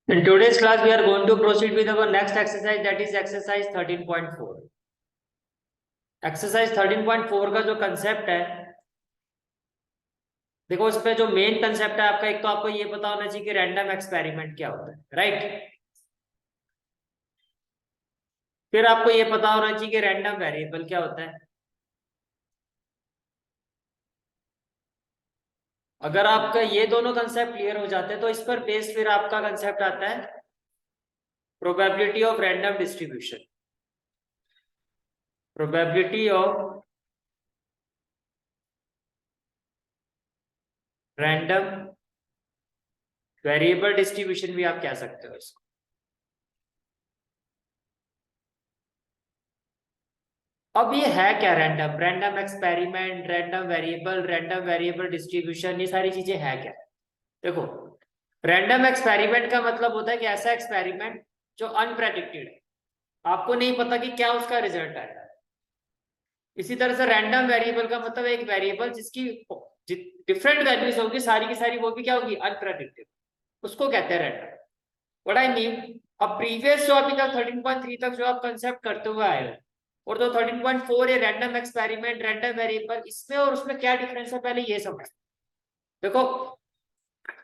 In today's class, we are going to proceed with our next exercise, that is exercise 13.4. Exercise 13.4 का जो concept है, देखो इस पे जो मेन कंसेप्ट है आपका, एक तो आपको ये पता होना चाहिए कि रैंडम एक्सपेरिमेंट क्या होता है, राइट। फिर आपको ये पता होना चाहिए कि रैंडम वेरिएबल क्या होता है। अगर आपका ये दोनों कंसेप्ट क्लियर हो जाते हैं तो इस पर बेस फिर आपका कंसेप्ट आता है probability of random distribution. Probability of random variable distribution भी आप कह सकते हो इसको। अब ये है क्या random, random experiment, random variable distribution, ये सारी चीजें है क्या। देखो, रैंडम एक्सपेरिमेंट का मतलब होता है कि ऐसा एक्सपेरिमेंट जो अनप्रेडिक्टेड है, आपको नहीं पता कि क्या उसका रिजल्ट आएगा। इसी तरह से रैंडम वेरिएबल का मतलब एक वेरिएबल जिसकी डिफरेंट वैल्यूज होगी, सारी की सारी वो भी क्या होगी, अनप्रेडिक्टेड, उसको कहते हैं रैंडम। व्हाट आई मीन, अब प्रीवियस जो अभी तक 13.3 तक जो आप कंसेप्ट करते हुए आए हो, और तो 13.4 ये रैंडम एक्सपेरिमेंट, रैंडम वेरिएबल, इसमें और उसमें क्या डिफरेंस है पहले ये समझ। देखो,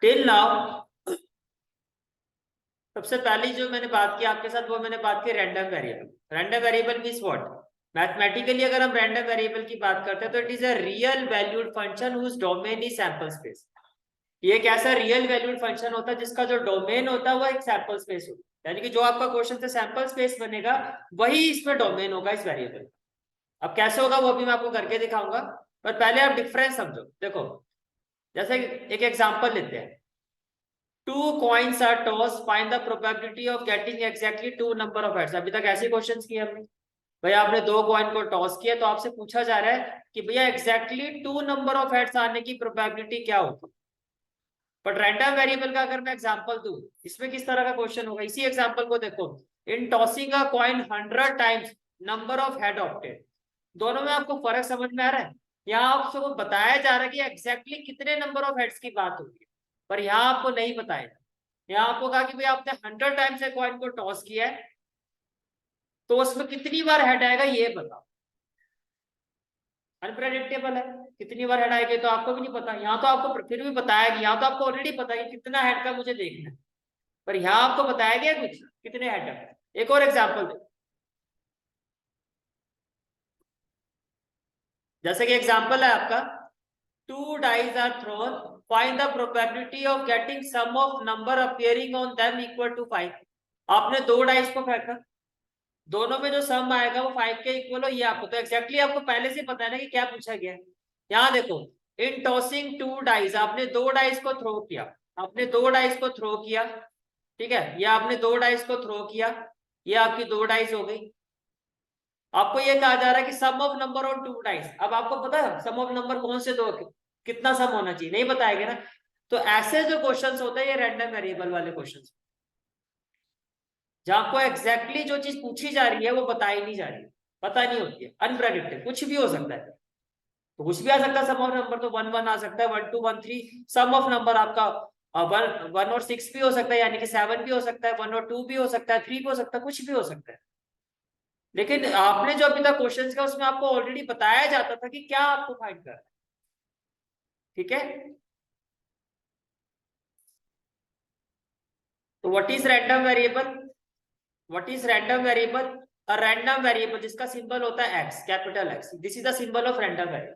टिल नाउ सबसे पहली जो मैंने बात की आपके साथ, वो मैंने बात की random variable. Random variable means what, mathematically अगर हम रैंडम वेरिएबल की बात करते हैं तो it is a real valued function whose domain is sample space. ये एक ऐसा रियल वैल्यूड फंक्शन होता है जिसका जो डोमेन होता है वो एक सैंपल स्पेस होता है, यानी कि जो आपका क्वेश्चन से सैंपल स्पेस बनेगा वही इसमें डोमेन होगा इस वेरिएबल। अब कैसे होगा वो भी मैं आपको करके दिखाऊंगा, पर पहले आप डिफरेंस समझो। देखो, जैसे एक एग्जांपल लेते हैं, two coins are toss, find the probability of getting exactly two number of heads. अभी तक ऐसे क्वेश्चंस किए हमने, भाई आपने दो कॉइन को टॉस किया तो आपसे पूछा जा रहा है कि भैया exactly two number of heads आने की प्रोबेबिलिटी क्या होगी। बट रैंडम वेरिएबल का अगर मैं एग्जांपल दूं, इसमें किस तरह का क्वेश्चन होगा, इसी एग्जांपल को देखो, in tossing a coin 100 times number of head opted. दोनों में आपको फर्क समझ में आ रहा है। यहाँ आपको बताया जा रहा है कि एग्जैक्टली कितने नंबर ऑफ हेड्स की बात होगी, पर यहाँ आपको नहीं बताया। यहाँ आपको कहा कि भाई आपने 100 टाइम्स एक कॉइन को टॉस किया है, तो उसमें कितनी बार हेड आएगा ये बताओ। अनप्रेडिक्टेबल है, कितनी बार हेड आएगी तो आपको भी नहीं पता। यहाँ तो आपको फिर भी बताया गया, यहाँ तो आपको ऑलरेडी पता है कि कितना हेड का मुझे देखना है, पर यहाँ आपको बताया गया कुछ कितने हेड है। एक और एग्जांपल दे, जैसे कि एग्जांपल है आपका, two dice are thrown, find the probability of getting sum of number appearing on them equal to 5। आपने दो डाइस को फेंका, दोनों में जो सम आएगा वो 5 के इक्वल हो, ये आपको तो एग्जैक्टली आपको पहले से पता है ना कि क्या पूछा गया है। यहाँ देखो, इन टॉसिंग टू डाइस, आपने दो डाइस को थ्रो किया, आपने दो डाइस को थ्रो किया, ठीक है, ये आपने दो डाइस को थ्रो किया, ये आपकी दो डाइस हो गई। आपको ये कहा जा रहा है कि sum of number of two dice. अब आपको पता है सम ऑफ नंबर कौन से दो, कितना सम होना चाहिए, नहीं बताएगा ना। तो ऐसे जो क्वेश्चंस होते हैं ये रैंडम वेरिएबल वाले क्वेश्चंस, जहां आपको एग्जैक्टली जो चीज पूछी जा रही है वो बताई नहीं जा रही, पता नहीं होती है, अनप्रेडिक्टेड, कुछ भी हो सकता है। तो कुछ भी आ सकता है, सम ऑफ नंबर तो 1 1 आ सकता है, 1 2 1 3। सम ऑफ नंबर आपका 1 और 6 भी हो सकता है, यानी कि 7 भी हो सकता है, 1 और 2 भी हो सकता है, 3 भी हो सकता है, कुछ भी हो सकता है। लेकिन आपने जो अभी तक क्वेश्चन किया उसमें आपको ऑलरेडी बताया जाता था कि क्या आपको फाइंड करना है, ठीक है। तो what is random variable, what is random variable, a random variable जिसका सिंबल होता है x, capital x, this is the symbol of random variable.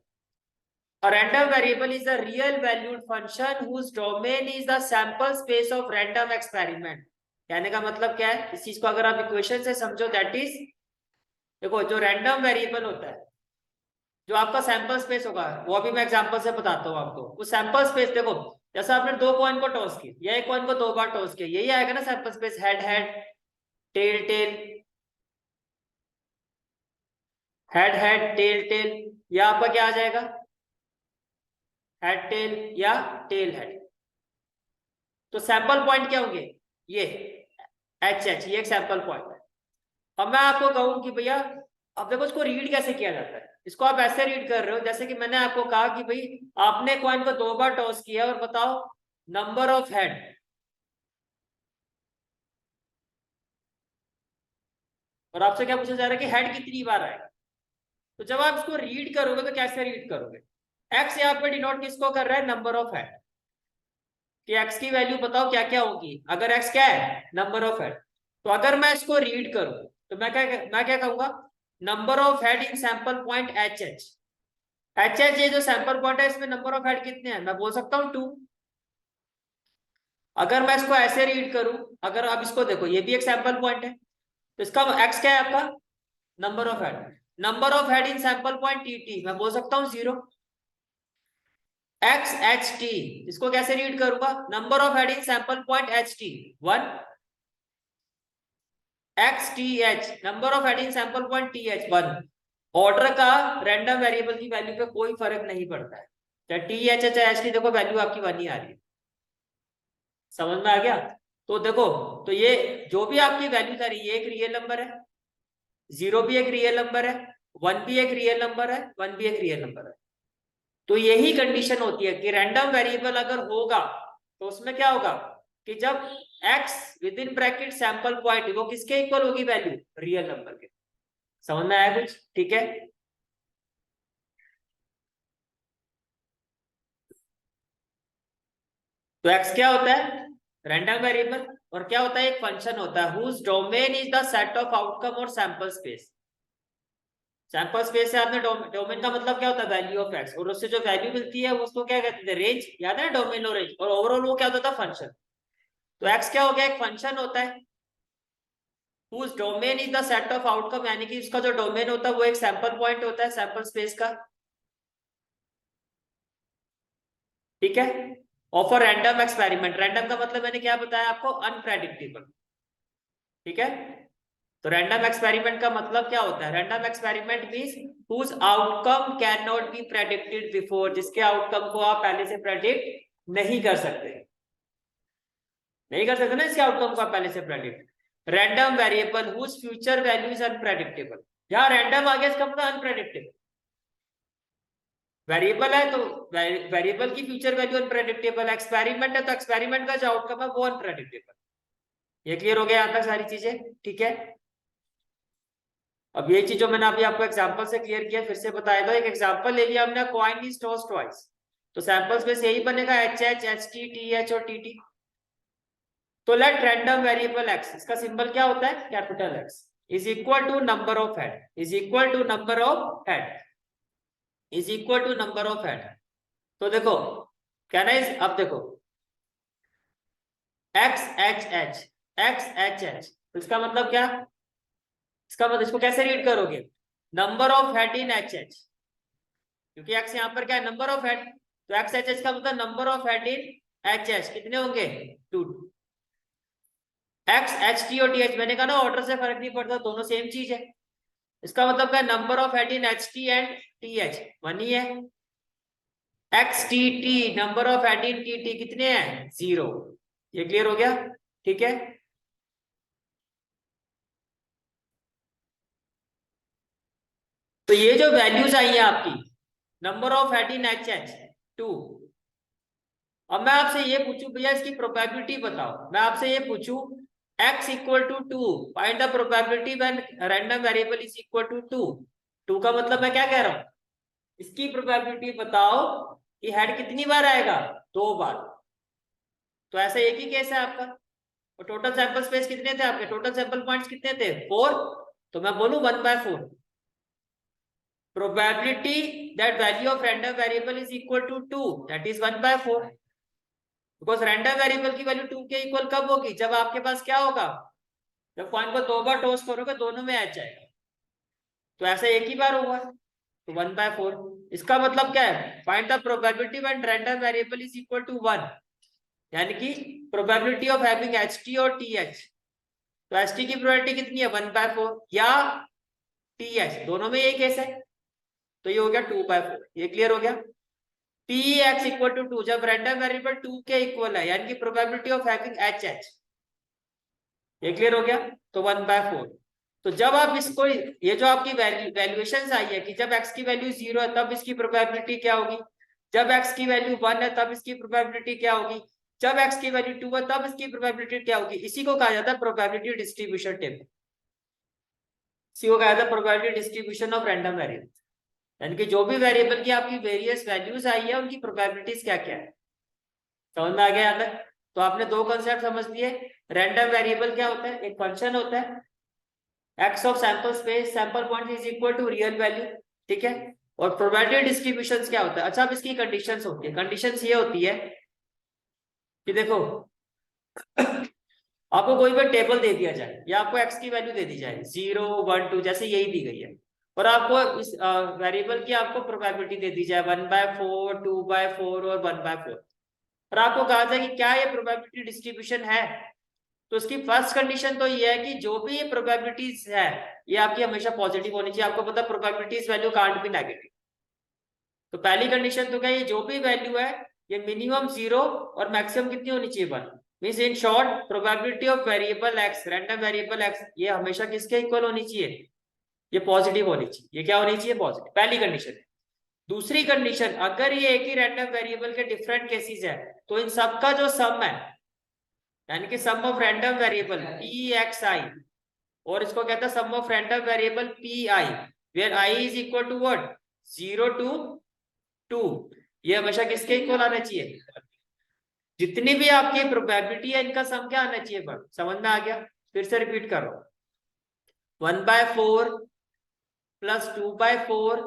A random variable is a real valued function whose domain is the sample space of random experiment। कहने का मतलब क्या है, इस चीज को अगर आप इक्वेशन से समझो, दैट इज, देखो जो रैंडम वेरिएबल होता है, जो आपका सैंपल स्पेस होगा, वो अभी मैं एग्जांपल से बताता हूँ आपको। वो सैंपल स्पेस देखो, जैसा आपने दो कॉइन को टॉस किया, या एक कॉइन को दो बार टॉस किया, यही आएगा ना sample space, head head, tail tail, head head, tail tail, या आपका क्या आ जाएगा, हेड टेल या टेल हेड। तो सैंपल पॉइंट क्या होंगे, ये एच एच, ये एक सैंपल पॉइंट है। अब मैं आपको कहूं कि भैया, अब देखो इसको रीड कैसे किया जाता है, इसको आप ऐसे रीड कर रहे हो जैसे कि मैंने आपको कहा कि भाई आपने कॉइन को दो बार टॉस किया और बताओ नंबर ऑफ हेड, और आपसे क्या पूछा जा रहा है कि हेड कितनी बार आएगा। तो जब आप इसको रीड करोगे तो कैसे रीड करोगे, एक्स यहाँ पे डिनोट किसको कर रहा है, नंबर ऑफ हेड, कि एक्स की वैल्यू बताओ क्या क्या होगी अगर एक्स क्या है, नंबर ऑफ हेड। तो अगर मैं इसको रीड करूं तो मैं क्या कहूंगा, number of head in sample point H H. H H ये जो सैंपल पॉइंट है इसमें नंबर ऑफ हेड कितने हैं, मैं बोल सकता हूँ 2। अगर मैं इसको ऐसे रीड करूं, अगर अब इसको देखो ये भी एक सैंपल पॉइंट है, तो इसका एक्स क्या है आपका, number of head. Number of head in sample point T T, मैं बोल सकता हूँ 0। एक्स एच टी, इसको कैसे रीड करूंगा, number of head in sample point H T 1। X T H, number of head in sample point T H 1। Order का random variable की value पे कोई फर्क नहीं पड़ता है, चाहे टी एच है चाहे एच टी, देखो वैल्यू आपकी 1 ही आ रही है। समझ में आ गया। तो देखो, तो ये जो भी आपकी वैल्यू आ रही है ये एक रियल नंबर है, 0 भी एक रियल नंबर है, 1 भी एक रियल नंबर है, 1 भी एक रियल नंबर है। तो यही कंडीशन होती है कि रैंडम वेरिएबल अगर होगा तो उसमें क्या होगा कि जब x with in bracket sample point वो किसके इक्वल होगी वैल्यू, रियल नंबर के। समझ में आया कुछ, ठीक है। तो x क्या होता है, रैंडम वेरिएबल, और क्या होता है, एक फंक्शन होता है whose domain is the set of outcome और सैंपल स्पेस। सैंपल स्पेस से आपने डोमेन का मतलब क्या होता है, वैल्यू ऑफ एक्स, और उससे जो वैल्यू मिलती है उसको क्या कहते हैं, रेंज, याद है डोमेन और रेंज, और ओवरऑल वो क्या होता था, फंक्शन। तो एक्स क्या हो गया, एक फंक्शन होता है whose domain is the set of outcome, यानी कि उसका जो डोमेन होता है वो एक सैंपल पॉइंट होता है सैंपल स्पेस का, ठीक है। Of a random experiment, random का मतलब मैंने क्या बताया आपको, अनप्रेडिक्टेबल, ठीक है। तो रैंडम एक्सपेरिमेंट का मतलब क्या होता है, random experiment means whose outcome cannot be predicted before, जिसके आउटकम को आप पहले से प्रेडिक्ट नहीं कर सकते, नहीं कर सकते ना इसके आउटकम को आप पहले से predict. Random variable whose future value is unpredictable, जहां रैंडम आ गया इसका मतलब अनप्रेडिक्टेबल। वेरिएबल है तो वेरिएबल की फ्यूचर वैल्यू अनप्रेडिक्टेबल, एक्सपेरिमेंट है तो एक्सपेरिमेंट का जो आउटकम है वो अनप्रेडिक्टेबल। ये क्लियर हो गया यहां तक सारी चीजें, ठीक है। अब ये चीज जो मैंने अभी आपको एग्जांपल से क्लियर किया, फिर से बताया था, एक एग्जांपल ले लिया हमने, कॉइन इज टॉस्ड ट्वाइस, तो सैंपल्स में से यही बनेगा H H H T T H और टी टी। तो लेट रैंडम वेरिएबल एक्स, इसका सिंबल क्या होता है, capital X, is equal to number of head, is equal to number of head, is equal to number of head. तो देखो क्या ना, अब देखो X H H, X H H, इसका मतलब क्या, इसका मतलब इसको कैसे रीड करोगे, number of head in H H, क्योंकि एक्स यहाँ पर क्या है, नंबर ऑफ हेड, तो एक्स एच एच का मतलब number of head in H H कितने होंगे, 2। एक्स एच टी और टी एच, मैंने कहा ना ऑर्डर से फर्क नहीं पड़ता, दोनों सेम चीज है। इसका मतलब क्या, number of head in H T and T H 1 ही है। X T T, number of head in T T कितने हैं, 0। ये क्लियर हो गया, ठीक है। तो ये जो वैल्यूज आई है आपकी, number of head in H H 2। अब मैं आपसे ये पूछूं भैया इसकी प्रोबेबिलिटी बताओ, मैं आपसे ये पूछूं x equal to 2, find the probability when random variable is equal to 2। 2 का मतलब मैं क्या कह रहा हूं, इसकी प्रोबेबिलिटी बताओ कि हेड कितनी बार आएगा, 2 बार। तो ऐसा एक ही केस है आपका, और टोटल सैंपल स्पेस कितने थे आपके, टोटल सैंपल पॉइंट्स कितने थे, 4। तो मैं बोलूं 1/4, probability that value of random variable is equal to 2, that is 1/4, because random variable की वैल्यू 2 के इक्वल कब होगी, जब आपके पास क्या होगा, जब कॉइन को 2 बार टॉस करोगे दोनों में एच जाएगा, तो ऐसा एक ही बार हुआ, तो 1/4। इसका मतलब क्या है, find the probability when random variable is equal to 1, यानी कि probability of having H T और टी एच। तो एच टी की प्रोबेबिलिटी कितनी है, 1/4, या टी एच, दोनों में यही केस है, तो ये हो गया 2/4। ये क्लियर हो गया। पी एक्स इक्वल टू 2, जब रैंडम वेरिएबल 2 के इक्वल है, यानी कि probability of having H H, ये क्लियर हो गया, तो 1/4। तो जब आप इसको, ये जो आपकी वैल्यूएशन आई है कि जब x की वैल्यू 0 है तब इसकी प्रोबेबिलिटी क्या होगी, जब x की वैल्यू 1 है तब इसकी प्रोबेबिलिटी क्या होगी, जब x की वैल्यू 2 है तब इसकी प्रोबेबिलिटी क्या होगी, इसी को कहा जाता है प्रोबेबिलिटी डिस्ट्रीब्यूशन टेबल। इसी को कहा था probability distribution of random variable, यानी कि जो भी वेरिएबल की आपकी वेरियस वैल्यूज आई है उनकी प्रोबेबिलिटीज क्या क्या है। समझ में आ गया यहाँ तक? तो आपने दो कंसेप्ट समझ लिए। रैंडम वेरिएबल क्या होता है? एक फंक्शन होता है X of sample space sample point is equal to real value, ठीक है। और प्रोबेबिलिटी डिस्ट्रीब्यूशन क्या होता है? अच्छा, अब इसकी कंडीशंस होती है। कंडीशंस ये होती है कि देखो आपको कोई भी टेबल दे दिया जाए या आपको एक्स की वैल्यू दे दी जाए 0 1 2 जैसे यही दी गई है, और आपको इस वेरिएबल की आपको प्रोबेबिलिटी दे दी जाए 1/4 2/4 और 1/4, और आपको कहा जाए कि क्या ये प्रोबेबिलिटी डिस्ट्रीब्यूशन है, तो उसकी फर्स्ट कंडीशन तो ये है कि जो भी ये प्रोबेबिलिटीज है ये आपकी हमेशा पॉजिटिव होनी चाहिए। आपको पता है probabilities value can't be negative. तो पहली कंडीशन तो क्या, ये जो भी वैल्यू है ये मिनिमम 0 और मैक्सिमम कितनी होनी चाहिए 1। Means in short probability of variable x, random variable x, ये हमेशा किसके इक्वल होनी चाहिए? ये पॉजिटिव होनी चाहिए। ये क्या होनी चाहिए? पॉजिटिव। पहली कंडीशन है। दूसरी कंडीशन, अगर ये एक ही रैंडम वेरिएबल के डिफरेंट केसेस है तो इन सबका जो सम है, यानी कि sum of random variable p x i, और इसको कहता है sum of random variable p i, where i is equal to what? 0 to 2, ये हमेशा किसके इक्वल आना चाहिए? जितनी भी आपकी प्रोबेबिलिटी है इनका सम क्या आना चाहिए? पर समझ में आ गया? फिर से रिपीट करो, 1/4 प्लस 2/4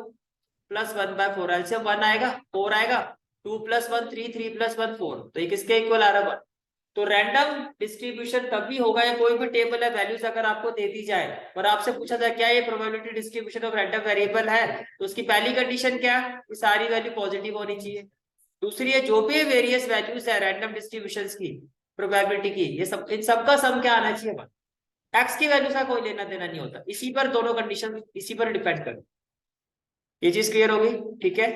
प्लस 1/4, एलसीएम 1 आएगा 4 आएगा, 2 + 1 3, 3 + 1 4, तो ये किसके इक्वल आ रहा है? तो रैंडम डिस्ट्रीब्यूशन तभी होगा, या कोई भी टेबल है वैल्यूज अगर आपको दे दी जाए और आपसे पूछा जाए क्या ये probability distribution of random variable है, तो उसकी पहली कंडीशन क्या है? कि सारी वैल्यू पॉजिटिव होनी चाहिए। दूसरी है जो भी वेरियस वैल्यूज है रैंडम डिस्ट्रीब्यूशन की प्रोबेबिलिटी की, ये सब इन सबका सम क्या आना चाहिए? एक्स की वैल्यू का कोई लेना देना नहीं होता। इसी पर दोनों कंडीशन इसी पर डिपेंड कर। ये चीज क्लियर होगी? ठीक है।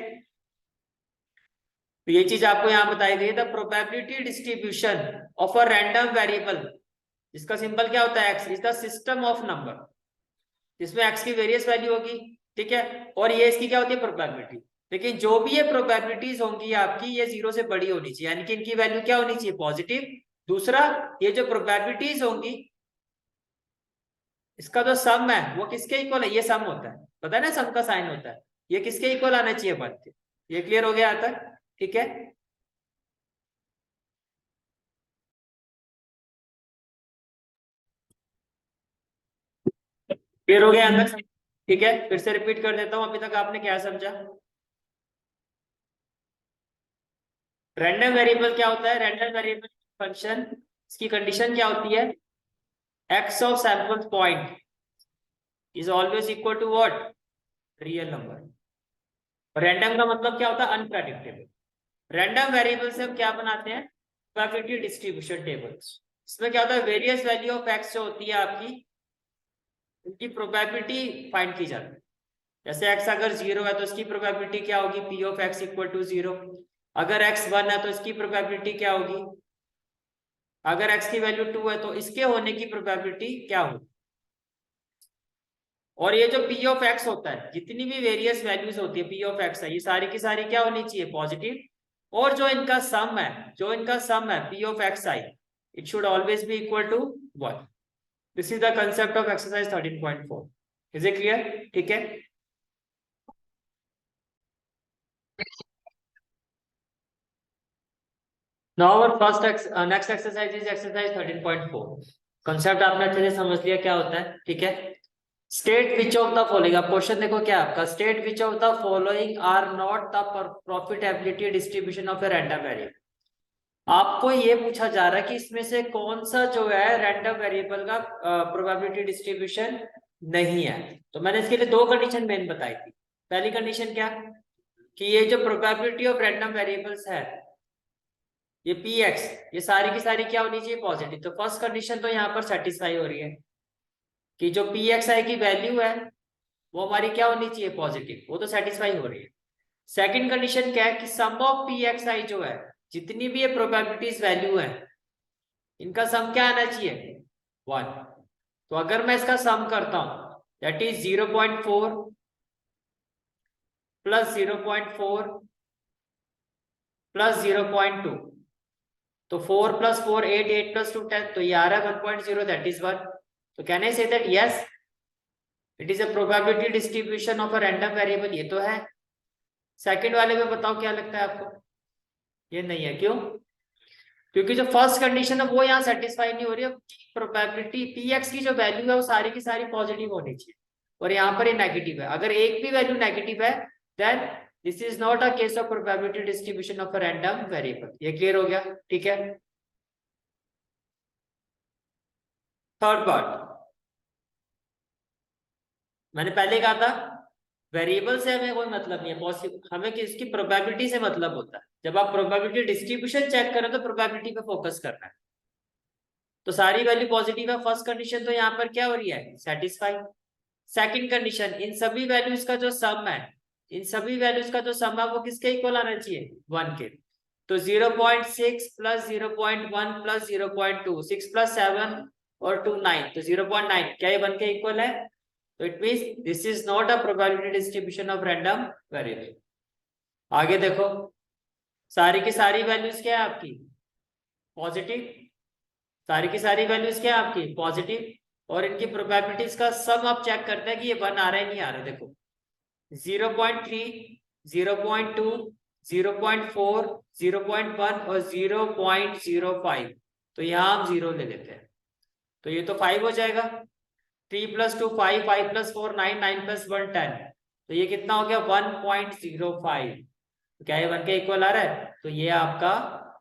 तो ये चीज आपको यहाँ बताई गई है, the probability distribution of a random variable, इसका सिंबल क्या होता है? X is the system of number, जिसमें एक्स की वेरियस वैल्यू होगी, ठीक है, और ये इसकी क्या होती है? प्रोबेबिलिटी। लेकिन जो भी ये प्रोबेबिलिटीज होंगी आपकी, ये 0 से बड़ी होनी चाहिए, यानी कि इनकी वैल्यू क्या होनी चाहिए? पॉजिटिव। दूसरा, ये जो प्रोबेबिलिटीज होंगी इसका जो सम है वो किसके इक्वल है? ये सम होता है, पता है ना, सम का साइन होता है, ये किसके इक्वल आना चाहिए? बन के। ये क्लियर हो गया यहाँ तक? ठीक है। क्लियर हो गया यहाँ तक? ठीक है, फिर से रिपीट कर देता हूं, अभी तक आपने क्या समझा? रैंडम वेरिएबल क्या होता है? रैंडम वेरिएबल फंक्शन, इसकी कंडीशन क्या होती है? X of sample point is always equal to what? Real number. Random का मतलब क्या होता है? अनप्रेडिक्टेबल। रैंडम वेरिएबल से हम क्या बनाते हैं? Probability distribution tables. इसमें क्या होता है? वेरियस वैल्यू ऑफ एक्स जो होती है आपकी, उनकी प्रोबेबिलिटी फाइंड की जाती है। जैसे एक्स अगर 0 है तो इसकी प्रोबेबिलिटी क्या होगी? P of X equal to 0। अगर एक्स 1 है तो इसकी प्रोबेबिलिटी क्या होगी? अगर एक्स की वैल्यू 2 है तो इसके होने की प्रोबेबिलिटी क्या होगी? और ये जो पी ऑफ एक्स होता है, जितनी भी वेरियस वैल्यूज होती है पी ऑफ एक्स है, ये सारी की सारी क्या होनी चाहिए? पॉजिटिव। और जो इनका सम है P of X I, it should always be equal to 1। This is the concept of exercise 13.4। Is it clear? ठीक है। Now our next exercise is exercise 13.4। Concept आपने अच्छे से समझ लिया क्या होता है, ठीक है। State which of the following, अब क्वेश्चन देखो क्या आपका, state which of the following are not the profitability distribution of a random variable. आपको ये पूछा जा रहा है कि इसमें से कौन सा जो है रैंडम वेरिएबल का प्रोबेबिलिटी डिस्ट्रीब्यूशन नहीं है। तो मैंने इसके लिए दो कंडीशन मेन बताई थी। पहली कंडीशन क्या, कि ये जो प्रोबेबिलिटी ऑफ रैंडम वेरिएबल्स है, ये पी एक्स, ये सारी की सारी क्या होनी चाहिए? पॉजिटिव। तो फर्स्ट कंडीशन तो यहाँ पर सेटिस्फाई हो रही है कि जो पी एक्स आई की वैल्यू है वो हमारी क्या होनी चाहिए? पॉजिटिव, वो तो सेटिस्फाई हो रही है। सेकंड कंडीशन क्या है कि सम ऑफ पी एक्स आई जो है, जितनी भी ये प्रोबेबिलिटीज वैल्यू है, इनका सम क्या आना चाहिए? 1। तो अगर मैं इसका सम करता हूं, दैट इज 0.4 प्लस 0.4 प्लस 0.2, तो 4 + 4 8, 8 + 2 10, तो ये आ रहा है 1.0, दैट इज 1। तो can I say that yes it is a probability distribution of a random variable, ये तो है। सेकंड वाले में बताओ क्या लगता है आपको? ये नहीं है, क्यों? क्योंकि जो फर्स्ट कंडीशन है वो यहाँ सेटिस्फाई नहीं हो रही है। प्रोबेबिलिटी पी एक्स की जो वैल्यू है वो सारी की सारी पॉजिटिव होनी चाहिए, और यहाँ पर ये नेगेटिव है। अगर एक भी वैल्यू नेगेटिव है then this is not a case of probability distribution of a random variable. ये क्लियर हो गया? ठीक है। थर्ड पार्ट, मैंने पहले कहा था वेरिएबल से हमें कोई मतलब नहीं है, पॉसिबल हमें किसकी प्रोबेबिलिटी से मतलब होता है। जब आप प्रोबेबिलिटी डिस्ट्रीब्यूशन चेक करें तो प्रोबेबिलिटी पे फोकस करना है। तो सारी वैल्यू पॉजिटिव है, फर्स्ट कंडीशन तो यहाँ पर क्या हो रही है? सेटिस्फाई। सेकंड कंडीशन, इन सभी वैल्यूज का जो सम है, इन सभी वैल्यूज का जो सम है वो किसके इक्वल आना चाहिए? 1 के। तो 0.6 प्लस 0.1 प्लस 0.2, 6 प्लस 7 और 2 9, तो 0.9 क्या ये 1 के इक्वल है? तो it means this is not a probability distribution of random variable. आगे देखो, सारी की सारी वैल्यूज क्या है आपकी? पॉजिटिव। सारी की सारी वैल्यूज क्या है आपकी? पॉजिटिव। और इनकी प्रोबेबिलिटीज का सम आप चेक करते हैं कि ये 1 आ रहा है नहीं आ रहा है। देखो 0.3, 0.2, 0.4, 0.1 और 0.05, तो यहाँ हम 0 ले लेते हैं, तो ये तो 5 हो जाएगा। 3 प्लस 2 5, 5 प्लस 4 9, 9 प्लस 1 10, तो ये कितना हो गया? 1.05। तो क्या ये 1 के इक्वल आ रहा है? तो ये आपका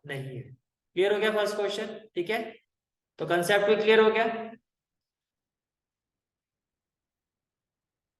नहीं है। क्लियर हो गया फर्स्ट क्वेश्चन? ठीक है, तो कंसेप्ट भी क्लियर हो गया।